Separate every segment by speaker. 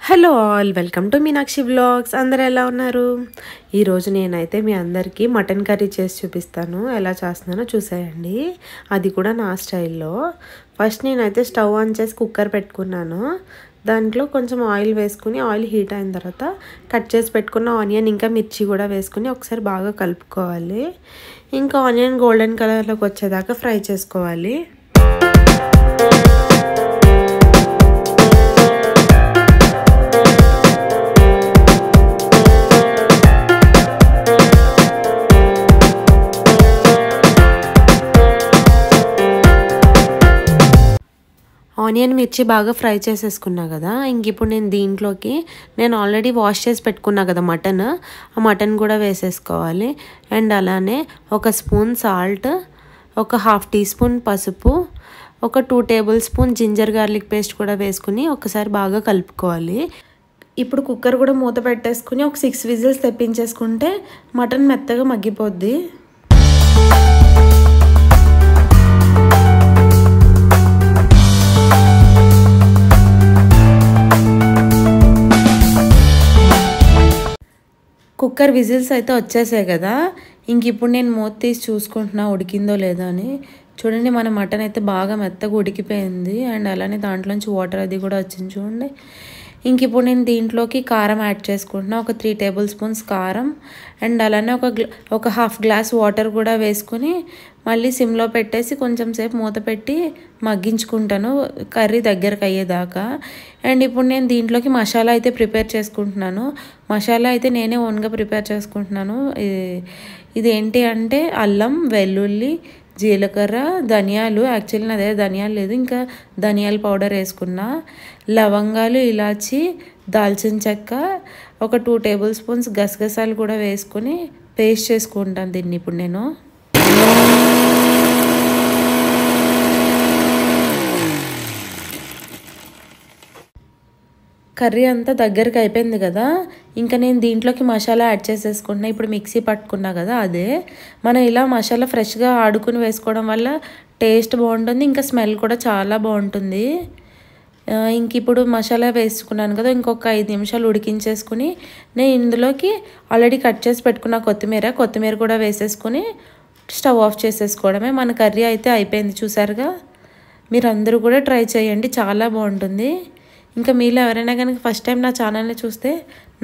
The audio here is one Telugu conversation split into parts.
Speaker 1: Hello all, welcome to Meenakshi vlogs. అందరు ఎలా ఉన్నారు? ఈరోజు నేనైతే మీ అందరికీ మటన్ కర్రీ చేసి చూపిస్తాను. ఎలా చేస్తున్నానో చూసేయండి. అది కూడా నా స్టైల్లో. ఫస్ట్ నేనైతే స్టవ్ ఆన్ చేసి కుక్కర్ పెట్టుకున్నాను. దాంట్లో కొంచెం ఆయిల్ వేసుకుని ఆయిల్ హీట్ అయిన తర్వాత కట్ చేసి పెట్టుకున్న ఆనియన్ ఇంకా మిర్చి కూడా వేసుకుని ఒకసారి బాగా కలుపుకోవాలి. ఇంకా ఆనియన్ గోల్డెన్ కలర్లోకి వచ్చేదాకా ఫ్రై చేసుకోవాలి. ఆనియన్ మిర్చి బాగా ఫ్రై చేసేసుకున్నా కదా. ఇంక ఇప్పుడు నేను దీంట్లోకి ఆల్రెడీ వాష్ చేసి పెట్టుకున్నా కదా మటన్, ఆ మటన్ కూడా వేసేసుకోవాలి. అండ్ అలానే ఒక స్పూన్ సాల్ట్, ఒక ½ టీ స్పూన్ పసుపు, ఒక 2 tablespoon ginger garlic paste కూడా వేసుకుని ఒకసారి బాగా కలుపుకోవాలి. ఇప్పుడు కుక్కర్ కూడా మూత పెట్టేసుకుని ఒక 6 విజిల్స్ తెప్పించేసుకుంటే మటన్ మెత్తగా మగ్గిపోద్ది. కుక్కర్ విజిల్స్ అయితే వచ్చేసాయి కదా. ఇంక ఇప్పుడు నేను మూత తీసి చూసుకుంటున్నా ఉడికిందో లేదో అని. చూడండి, మన మటన్ అయితే బాగా మెత్తగా ఉడికిపోయింది. అండ్ అలానే దాంట్లోంచి వాటర్ అది కూడా వచ్చింది చూడండి. ఇంక ఇప్పుడు నేను దీంట్లోకి కారం యాడ్ చేసుకుంటున్నా. ఒక 3 టేబుల్ స్పూన్స్ కారం అండ్ అలానే ఒక ½ గ్లాస్ వాటర్ కూడా వేసుకుని మళ్ళీ సిమ్లో పెట్టేసి కొంచెం సేపు మూత పెట్టి మగ్గించుకుంటాను కర్రీ దగ్గరకు అయ్యేదాకా. అండ్ ఇప్పుడు నేను దీంట్లోకి మసాలా అయితే ప్రిపేర్ చేసుకుంటున్నాను. మసాలా అయితే నేనే ఓన్గా ప్రిపేర్ చేసుకుంటున్నాను. ఇదేంటి అంటే అల్లం, వెల్లుల్లి, జీలకర్ర, ధనియాలు. యాక్చువల్లీ నా దగ్గర ధనియాలు లేదు, ఇంకా ధనియాల పౌడర్ వేసుకున్నా. లవంగాలు, ఇలాచి, దాల్చిన చెక్క, ఒక 2 టేబుల్ స్పూన్స్ గసగసాలు కూడా వేసుకుని పేస్ట్ చేసుకుంటాను దీన్ని ఇప్పుడు నేను. కర్రీ అంతా దగ్గరికి అయిపోయింది కదా. ఇంకా నేను దీంట్లోకి మసాలా యాడ్ చేసేసుకుంటున్నా. ఇప్పుడు మిక్సీ పట్టుకున్నా కదా, అదే మనం ఇలా మసాలా ఫ్రెష్గా ఆడుకుని వేసుకోవడం వల్ల టేస్ట్ బాగుంటుంది, ఇంకా స్మెల్ కూడా చాలా బాగుంటుంది. ఇంక ఇప్పుడు మసాలా వేసుకున్నాను కదా, ఇంకొక 5 నిమిషాలు ఉడికించేసుకుని నేను ఇందులోకి ఆల్రెడీ కట్ చేసి పెట్టుకున్న కొత్తిమీర కూడా వేసేసుకుని స్టవ్ ఆఫ్ చేసేసుకోవడమే. మన కర్రీ అయితే అయిపోయింది. చూసారుగా, మీరు అందరూ కూడా ట్రై చేయండి, చాలా బాగుంటుంది. ఇంకా మీలో ఎవరైనా కనుక ఫస్ట్ టైం నా ఛానల్ని చూస్తే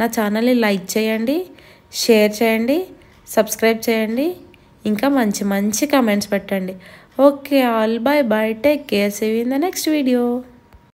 Speaker 1: నా ఛానల్ని లైక్ చేయండి, షేర్ చేయండి, సబ్స్క్రైబ్ చేయండి, ఇంకా మంచి మంచి కామెంట్స్ పెట్టండి. Okay all, bye bye, take care, see you in the next video.